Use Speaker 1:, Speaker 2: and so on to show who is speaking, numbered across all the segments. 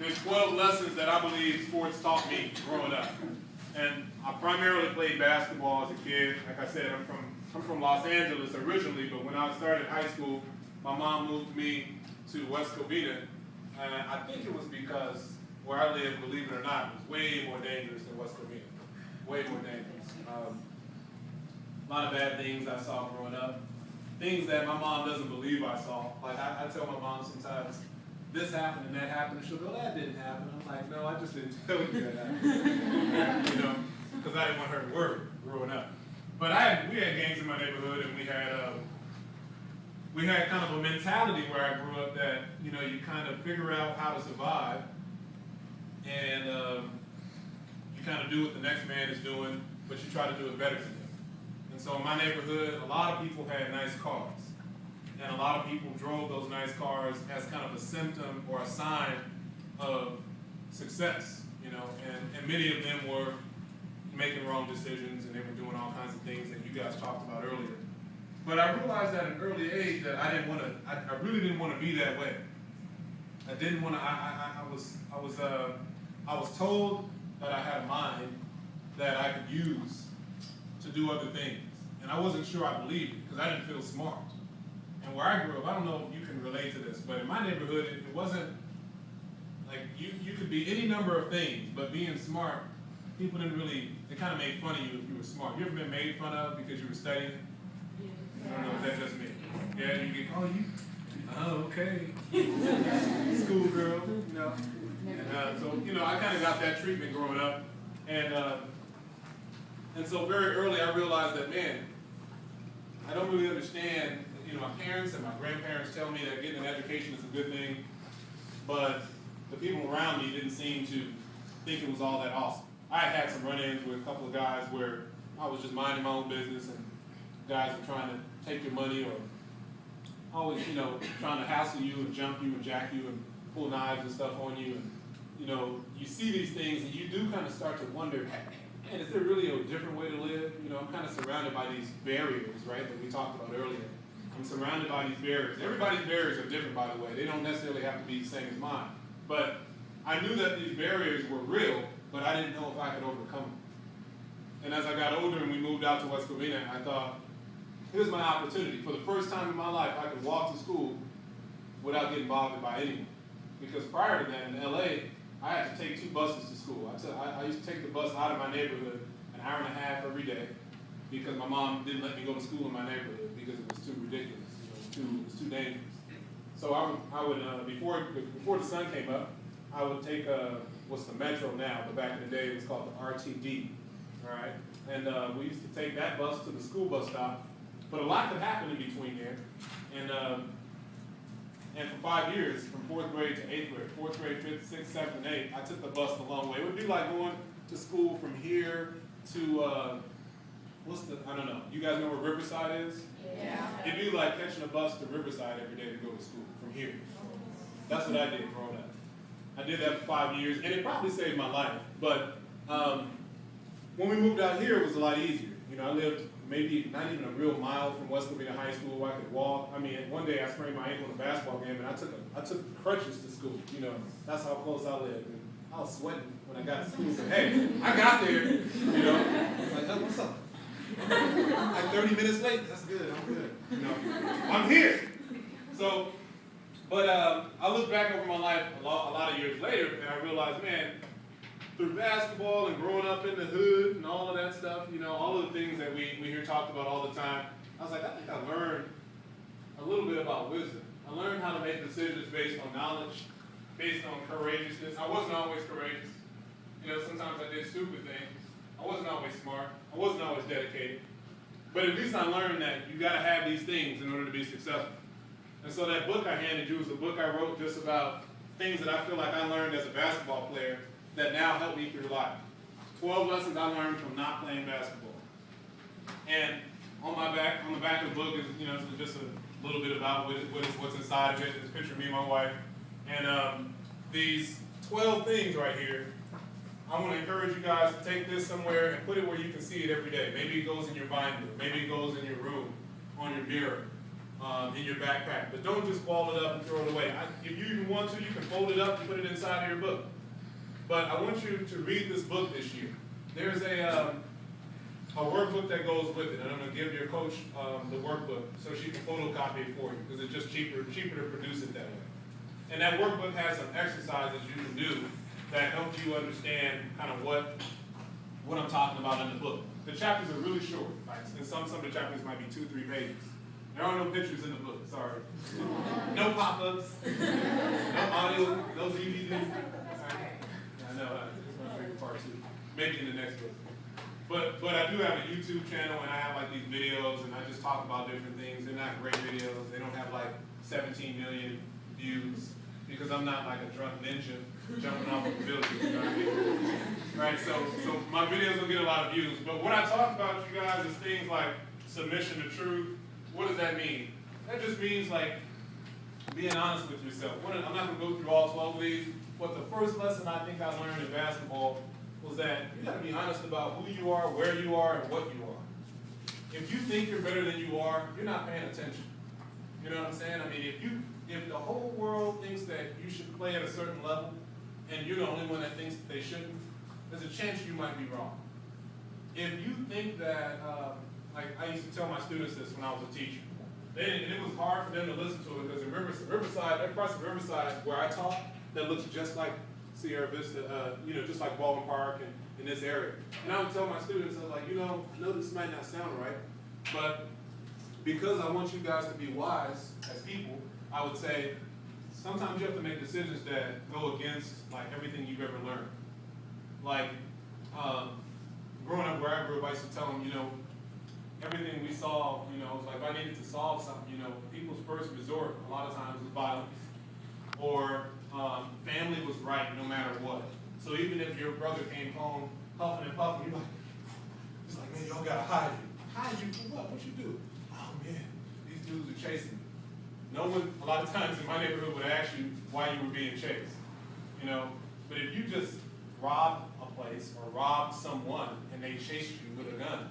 Speaker 1: there's 12 lessons that I believe sports taught me growing up. And I primarily played basketball as a kid. Like I said, I'm from Los Angeles originally, but when I started high school, my mom moved me to West Covina. And I think it was because where I live, believe it or not, was way more dangerous than West Covina. Way more dangerous. A lot of bad things I saw growing up. Things that my mom doesn't believe I saw. Like I tell my mom sometimes, this happened and that happened, and she'll go, that didn't happen. I'm like, no, I just didn't tell you that happened. You know, because I didn't want her to worry growing up. But we had gangs in my neighborhood, and we had kind of a mentality where I grew up that, you know, you kind of figure out how to survive, and you kind of do what the next man is doing, but you try to do it better than him. And so in my neighborhood, a lot of people had nice cars. And a lot of people drove those nice cars as kind of a symptom or a sign of success, you know, and many of them were making wrong decisions, and they were doing all kinds of things that you guys talked about earlier. But I realized at an early age that I really didn't want to be that way. I didn't want to, I was told that I had a mind that I could use to do other things. And I wasn't sure I believed it, because I didn't feel smart. And where I grew up, I don't know if you can relate to this, but in my neighborhood, it wasn't, like, you could be any number of things, but being smart, people didn't really, they kind of made fun of you if you were smart. You ever been made fun of because you were studying? I don't know if that's just me. Yeah, you get, okay. Schoolgirl, you know. And so, you know, I kind of got that treatment growing up. And so very early I realized that, man, I don't really understand. You know, my parents and my grandparents tell me that getting an education is a good thing, but the people around me didn't seem to think it was all that awesome. I had some run-ins with a couple of guys where I was just minding my own business, and guys were trying to take your money, or always, you know, trying to hassle you and jump you and jack you and pull knives and stuff on you. And, you know, you see these things and you do kind of start to wonder, man, is there really a different way to live? You know, I'm kind of surrounded by these barriers, right, that we talked about earlier. I'm surrounded by these barriers. Everybody's barriers are different, by the way. They don't necessarily have to be the same as mine. But I knew that these barriers were real, but I didn't know if I could overcome them. And as I got older and we moved out to West Covina, I thought, here's my opportunity. For the first time in my life, I could walk to school without getting bothered by anyone. Because prior to that, in LA, I had to take 2 buses to school. I used to take the bus out of my neighborhood an hour and a half every day, because my mom didn't let me go to school in my neighborhood because it was too ridiculous. You know, it was too dangerous. So I would before the sun came up, I would take what's the Metro now, but back in the day it was called the RTD. All right, and we used to take that bus to the school bus stop. But a lot could happen in between there, and for 5 years, from 4th grade to 8th grade, 4th grade, 5th, 6th, 7th, and 8th, I took the bus the long way. It would be like going to school from here to I don't know. You guys know where Riverside is? Yeah. It'd be like catching a bus to Riverside every day to go to school from here. That's what I did growing up. I did that for 5 years, and it probably saved my life. But when we moved out here, it was a lot easier. You know, I lived maybe not even a real mile from West Vista High School. I could walk. I mean, one day I sprained my ankle in a basketball game, and I took crutches to school. You know, that's how close I lived. And I was sweating when I got to school. So, hey, I got there. You know, I was like, hey, what's up? Like 30 minutes late. That's good. I'm good. You know, I'm here. So, but I look back over my life a lot of years later, and I realized, man, through basketball and growing up in the hood and all of that stuff, you know, all of the things that we hear talked about all the time, I was like, I think I learned a little bit about wisdom. I learned how to make decisions based on knowledge, based on courageousness. I wasn't always courageous. You know, sometimes I did stupid things. I wasn't always smart. I wasn't always dedicated. But at least I learned that you got to have these things in order to be successful. And so that book I handed you was a book I wrote just about things that I feel like I learned as a basketball player that now help me through life. 12 lessons I learned from not playing basketball. And on the back of the book is, you know, just a little bit about what's inside of it. This picture of me and my wife. And these 12 things right here, I want to encourage you guys to take this somewhere and put it where you can see it every day. Maybe it goes in your binder. Maybe it goes in your room, on your mirror. in your backpack. But don't just ball it up and throw it away. If you even want to, you can fold it up and put it inside of your book. But I want you to read this book this year. There's a workbook that goes with it, and I'm going to give your coach the workbook so she can photocopy it for you, because it's just cheaper to produce it that way. And that workbook has some exercises you can do that help you understand kind of what I'm talking about in the book. The chapters are really short, right? And some of the chapters might be 2-3 pages. There are no pictures in the book, sorry. No pop-ups, no audio, no DVD. I know, it's my favorite part too. Maybe in the next book. But I do have a YouTube channel, and I have like these videos, and I just talk about different things. They're not great videos. They don't have like 17 million views, because I'm not like a drunk ninja jumping off of a building. You know what I mean? Right? So my videos will get a lot of views. But when I talk about you guys is things like submission to truth. What does that mean? That just means like being honest with yourself. I'm not going to go through all 12 of these, but the first lesson I think I learned in basketball was that you got to be honest about who you are, where you are, and what you are. If you think you're better than you are, you're not paying attention. You know what I'm saying? I mean, if the whole world thinks that you should play at a certain level, and you're the only one that thinks that they shouldn't, there's a chance you might be wrong. If you think that, like I used to tell my students this when I was a teacher, and it was hard for them to listen to it, because in Riverside, that parts of Riverside where I taught, that looks just like Sierra Vista, just like Baldwin Park and in this area. And I would tell my students, I was like, I know this might not sound right, but because I want you guys to be wise as people, I would say, sometimes you have to make decisions that go against like everything you've ever learned. Like, growing up where I grew up, I used to tell them, everything we saw, it's like if I needed to solve something, people's first resort a lot of times was violence. Or family was right no matter what. So even if your brother came home huffing and puffing, you're like, it's like, man, y'all gotta hide you. Hide you for what? What you do? Oh man, these dudes are chasing me. No one, a lot of times in my neighborhood, would ask you why you were being chased. But if you just robbed a place or robbed someone and they chased you with a gun,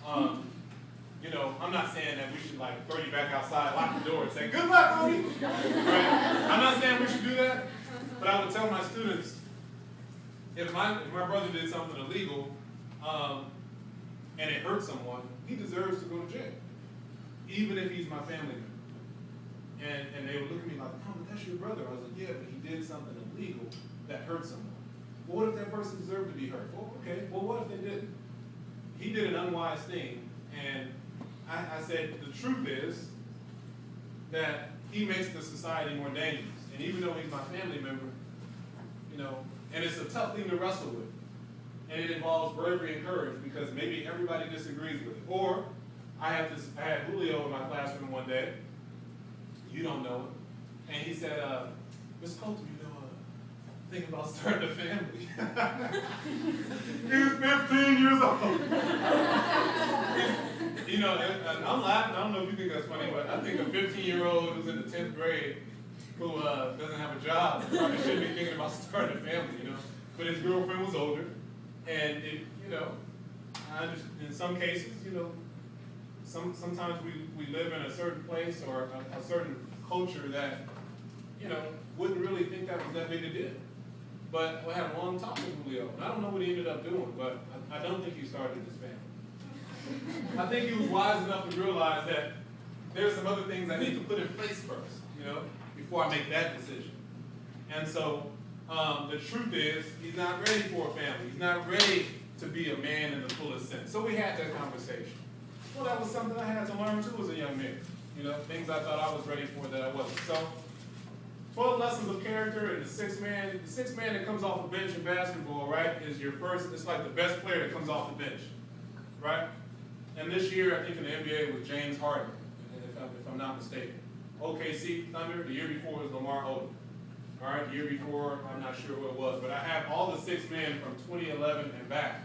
Speaker 1: I'm not saying that we should like throw you back outside, lock the door, and say, good luck, homie. Right? I'm not saying we should do that, but I would tell my students, if my brother did something illegal, and it hurt someone, he deserves to go to jail, even if he's my family member. And they would look at me like, oh, but that's your brother. I was like, yeah, but he did something illegal that hurt someone. Well, what if that person deserved to be hurt? Well, okay, well, what if they didn't? He did an unwise thing, and I said, the truth is that he makes the society more dangerous. And even though he's my family member, and it's a tough thing to wrestle with. And it involves bravery and courage, because maybe everybody disagrees with it. Or I had Julio in my classroom one day. You don't know it. And he said, Miss Coulter, thinking about starting a family. He was 15 years old. And I'm laughing. I don't know if you think that's funny, but I think a 15-year-old who's in the 10th grade who doesn't have a job probably shouldn't be thinking about starting a family, But his girlfriend was older, and I understand, in some cases, sometimes we live in a certain place or a certain culture that, wouldn't really think that was that big a deal. But we had a long talk with Julio. I don't know what he ended up doing, but I don't think he started his family. I think he was wise enough to realize that there's some other things I need to put in place first, before I make that decision. And so the truth is, he's not ready for a family. He's not ready to be a man in the fullest sense. So we had that conversation. Well, that was something I had to learn too as a young man. Things I thought I was ready for that I wasn't. So 12 lessons of character, and the sixth man that comes off the bench in basketball, right, is your first, it's like the best player that comes off the bench, right? And this year, I think in the NBA, it was James Harden, if I'm not mistaken. OKC Thunder, the year before was Lamar Odom. All right, the year before, I'm not sure who it was, but I have all the 6 men from 2011 and back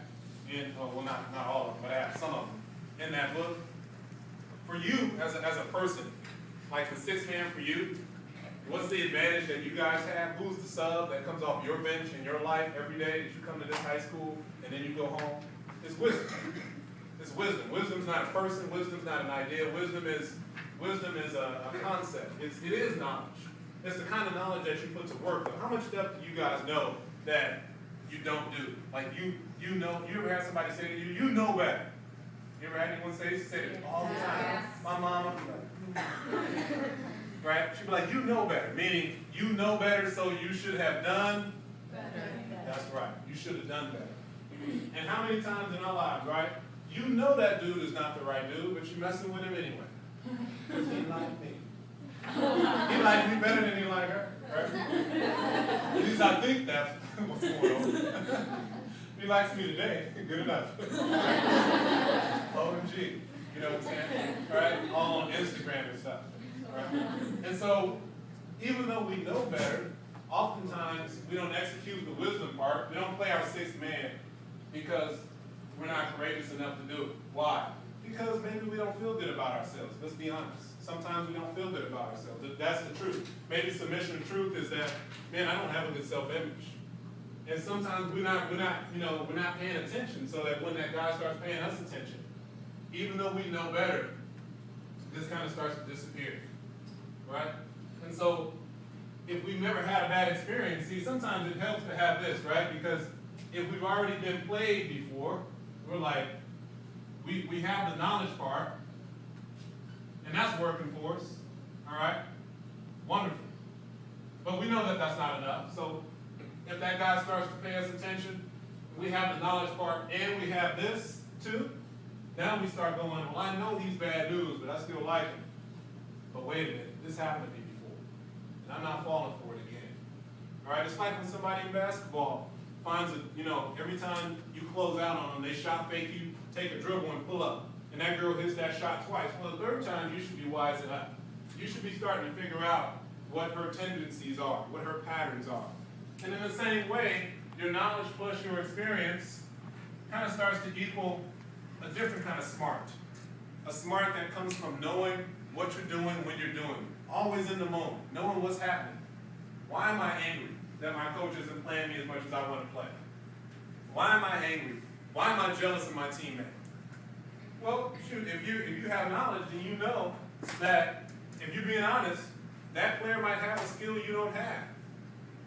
Speaker 1: well, not all of them, but I have some of them in that book. For you, as a person, like the 6th man for you, what's the advantage that you guys have? Who's the sub that comes off your bench in your life every day that you come to this high school and then you go home? It's wisdom. It's wisdom. Wisdom's not a person. Wisdom's not an idea. Wisdom is Wisdom is a concept. It is knowledge. It's the kind of knowledge that you put to work. But how much stuff do you guys know that you don't do? Like you know, you ever had somebody say to you, you know better. You ever had anyone say it all the time?
Speaker 2: Yes.
Speaker 1: My mom would be like, right? She'd be like, you know better, meaning you know better, so you should have done better. That's right. You should have done better. And how many times in our lives, right? You know that dude is not the right dude, but you're messing with him anyway. Because he liked me. He liked me better than he liked her, right? At least I think that's what's going on. He likes me today, good enough. OMG, you know what I'm saying? Right? All on Instagram and stuff. Right? And so, even though we know better, oftentimes we don't execute the wisdom part. We don't play our sixth man because we're not courageous enough to do it. Why? Because maybe we don't feel good about ourselves. Let's be honest. Sometimes we don't feel good about ourselves. That's the truth. Maybe submission to truth is that, man, I don't have a good self-image. And sometimes we're not paying attention, so that when that guy starts paying us attention, even though we know better, this kind of starts to disappear, right? And so, if we've never had a bad experience, see, sometimes it helps to have this, right? Because if we've already been played before, we're like, we have the knowledge part, and that's working for us, all right? Wonderful. But we know that that's not enough, so if that guy starts to pay us attention, we have the knowledge part, and we have this too, now we start going, well, I know he's bad news, but I still like him. But wait a minute, this happened to me before, and I'm not falling for it again. All right, it's like when somebody in basketball finds every time you close out on them, they shot fake you, take a dribble and pull up, and that girl hits that shot twice. Well, the third time, you should be wising up. You should be starting to figure out what her tendencies are, what her patterns are. And in the same way, your knowledge plus your experience kind of starts to equal a different kind of smart. A smart that comes from knowing what you're doing when you're doing it. Always in the moment, knowing what's happening. Why am I angry that my coach isn't playing me as much as I want to play? Why am I angry? Why am I jealous of my teammate? Well, shoot, if you have knowledge, then you know that if you're being honest, that player might have a skill you don't have.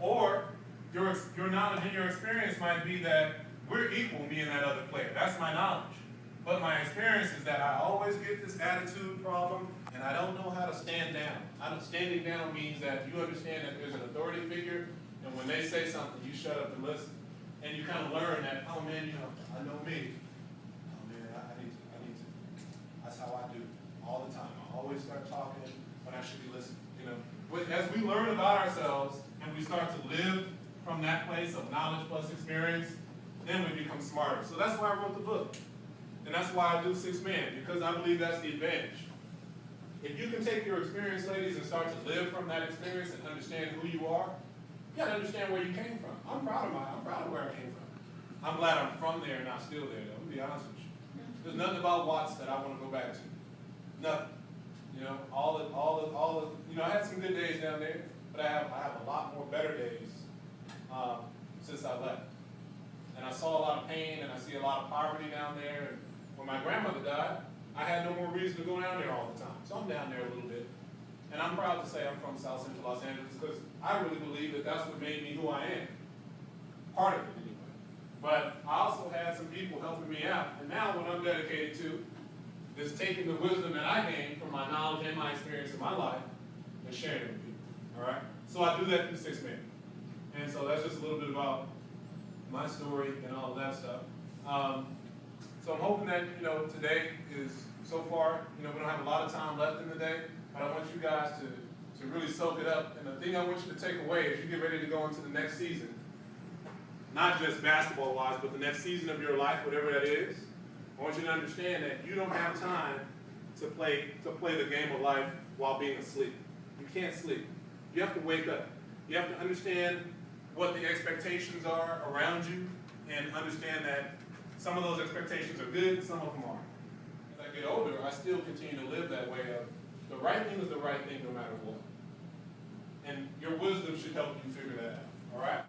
Speaker 1: Or your knowledge and your experience might be that we're equal, me and that other player. That's my knowledge. But my experience is that I always get this attitude problem, and I don't know how to stand down. Standing down means that you understand that there's an authority figure, and when they say something, you shut up and listen. And you kind of learn that, oh man, I know me. Oh man, I need to. That's how I do all the time. I always start talking when I should be listening. As we learn about ourselves and we start to live from that place of knowledge plus experience, then we become smarter. So that's why I wrote the book. And that's why I do Six Man, because I believe that's the advantage. If you can take your experience, ladies, and start to live from that experience and understand who you are, you gotta understand where you came from. I'm proud of where I came from. I'm glad I'm from there and not still there, though, to be honest with you. There's nothing about Watts that I want to go back to. Nothing. I had some good days down there, but I have a lot more better days since I left. And I saw a lot of pain, and I see a lot of poverty down there. And when my grandmother died, I had no more reason to go down there all the time. So I'm down there a little bit. And I'm proud to say I'm from South Central Los Angeles because I really believe that that's what made me who I am. Part of it, anyway. But I also had some people helping me out. And now what I'm dedicated to is taking the wisdom that I gained from my knowledge and my experience in my life and sharing it with people. All right? So I do that through Six Man. And so that's just a little bit about my story and all of that stuff. So I'm hoping that, today is, so far, we don't have a lot of time left in the day, but I want you guys to really soak it up. And the thing I want you to take away as you get ready to go into the next season, not just basketball-wise, but the next season of your life, whatever that is, I want you to understand that you don't have time to play the game of life while being asleep. You can't sleep. You have to wake up. You have to understand what the expectations are around you and understand that some of those expectations are good, some of them aren't. As I get older, I still continue to live that way of the right thing is the right thing no matter what. And your wisdom should help you figure that out, all right?